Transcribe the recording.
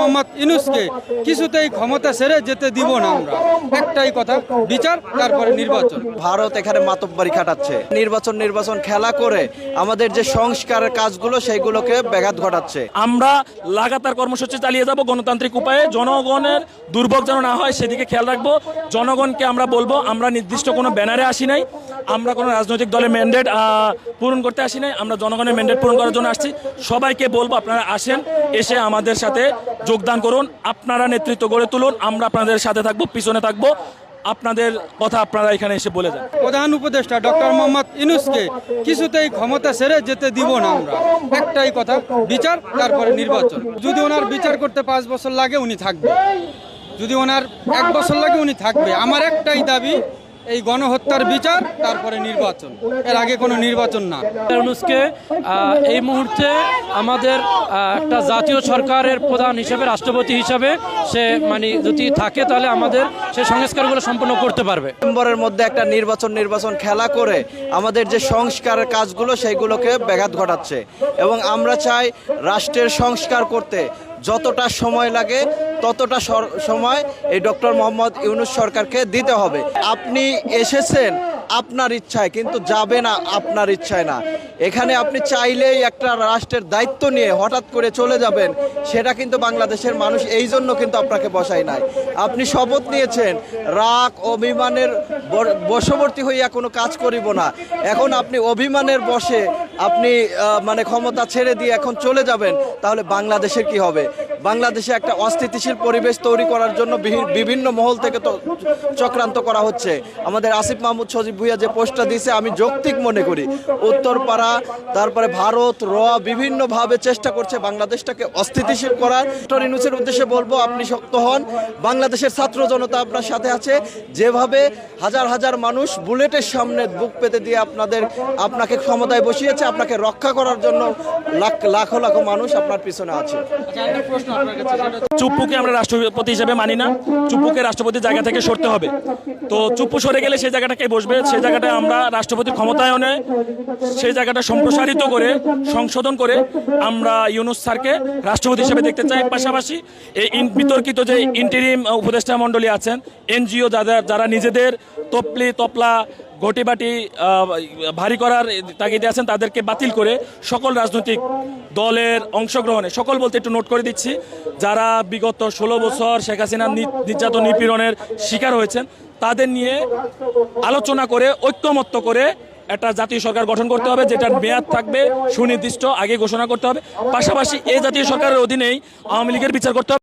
মোহাম্মদ ইউনূসকে কিছুতেই ক্ষমতা ছেড়ে যেতে দিব না আমরা। একটাই কথা, বিচার তারপরে নির্বাচন। ভারত এখানে মাতব্বরি খাটাচ্ছে, নির্বাচন খেলা করে আমাদের যে সংস্কারের কাজগুলো সেইগুলোকে ব্যাঘাত ঘটাচ্ছে। আমরা লাগাতার কর্মসূচি চালিয়ে যাব গণতান্ত্রিক উপায়ে, জনগণের দুর্ভোগ যেন না হয় সেদিকে খেয়াল রাখবো। জনগণকে আমরা বলবো, আমরা নির্দিষ্ট কোনো ব্যানারে আসি নাই, আমরা কোনো রাজনৈতিক দলের ম্যান্ডেট পূরণ করতে আসি নাই, আমরা জনগণের ম্যান্ডেট পূরণ করার জন্য আসছি। সবাইকে বলবো আপনারা আসেন, এসে আমাদের সাথে যোগদান করুন, আপনারা নেতৃত্ব গড়ে তুলুন, আমরা আপনাদের সাথে থাকবো, পিছনে থাকবো, আপনাদের কথা আপনারা এখানে এসে বলে যান। প্রধান উপদেষ্টা ডক্টর মোহাম্মদ ইউনূসকে কিছুতেই ক্ষমতা ছেড়ে যেতে দিব না আমরা। একটাই কথা, বিচার তারপরে নির্বাচন। যদি ওনার বিচার করতে 5 বছর লাগে উনি থাকবে, যদি ওনার 1 বছর লাগে উনি থাকবে। আমার একটাই দাবি, এই গণহত্যার বিচার তারপরে নির্বাচন, এর আগে কোনো নির্বাচন না। ইউনূসকে এই মুহূর্তে আমাদের একটা জাতীয় সরকারের প্রধান হিসেবে, রাষ্ট্রপতি হিসাবে সে যদি থাকে তাহলে আমাদের সে সংস্কারগুলো সম্পন্ন করতে পারবে। ডিসেম্বরের মধ্যে একটা নির্বাচন খেলা করে আমাদের যে সংস্কারের কাজগুলো সেইগুলোকে ব্যাঘাত ঘটাচ্ছে। এবং আমরা চাই রাষ্ট্রের সংস্কার করতে যতটা সময় লাগে ততটা সময় এই ডক্টর মোহাম্মদ ইউনূস সরকারকে দিতে হবে। আপনি এসেছেন আপনার ইচ্ছায়, কিন্তু যাবে না আপনার ইচ্ছায় না। এখানে আপনি চাইলেই একটা রাষ্ট্রের দায়িত্ব নিয়ে হঠাৎ করে চলে যাবেন, সেটা কিন্তু বাংলাদেশের মানুষ এই জন্য কিন্তু আপনাকে বসায় নাই। আপনি শপথ নিয়েছেন রাগ অভিমানের বশবর্তী হইয়া কোনো কাজ করিব না। এখন আপনি অভিমানের বশে আপনি ক্ষমতা ছেড়ে দিয়ে এখন চলে যাবেন, তাহলে বাংলাদেশের কি হবে? বাংলাদেশে একটা অস্থিতিশীল পরিবেশ তৈরি করার জন্য বিভিন্ন মহল থেকে তো চক্রান্ত করা হচ্ছে। আমাদের আসিফ মাহমুদ সজীব ভুইয়া যে পোস্টটা দিয়েছে আমি যৌক্তিক মনে করি। উত্তরপাড়া, তারপরে ভারত, বিভিন্নভাবে চেষ্টা করছে বাংলাদেশটাকে অস্থিতিশীল করার। ডক্টর ইউনূসের উদ্দেশ্যে বলবো, আপনি শক্ত হন, বাংলাদেশের ছাত্র জনতা আপনার সাথে আছে। যেভাবে হাজার হাজার মানুষ বুলেটের সামনে বুক পেতে দিয়ে আপনাকে ক্ষমতায় বসিয়েছে, আপনাকে রক্ষা করার জন্য লাখো লাখো মানুষ আপনার পিছনে আছে। চুপ্পুকে আমরা রাষ্ট্রপতি হিসেবে মানি না, চুপ্পুকে রাষ্ট্রপতির জায়গা থেকে সরতে হবে। তো চুপ্পু সরে গেলে সেই জায়গাটা কে বসবে? সেই জায়গাটায় আমরা রাষ্ট্রপতির ক্ষমতায়নে সেই জায়গাটা সম্প্রসারিত করে, সংশোধন করে আমরা ইউনূস স্যারকে রাষ্ট্রপতি হিসেবে দেখতে চাই। পাশাপাশি এই বিতর্কিত যে ইন্টারিম উপদেষ্টা মণ্ডলী আছেন, এনজিও যারা নিজেদের তপলা ঘটিবাটি ভারী করার তাগিদে আছেন, তাদেরকে বাতিল করে সকল রাজনৈতিক দলের অংশগ্রহণে, সকল বলতে একটু নোট করে দিচ্ছি, যারা বিগত 16 বছর শেখ হাসিনার নির্যাতন নিপীড়নের শিকার হয়েছেন, তাদের নিয়ে আলোচনা করে ঐক্যমত্য করে একটা জাতীয় সরকার গঠন করতে হবে, যেটার মেয়াদ থাকবে সুনির্দিষ্ট, আগে ঘোষণা করতে হবে। পাশাপাশি এই জাতীয় সরকারের অধীনেই আওয়ামী লীগের বিচার করতে হবে।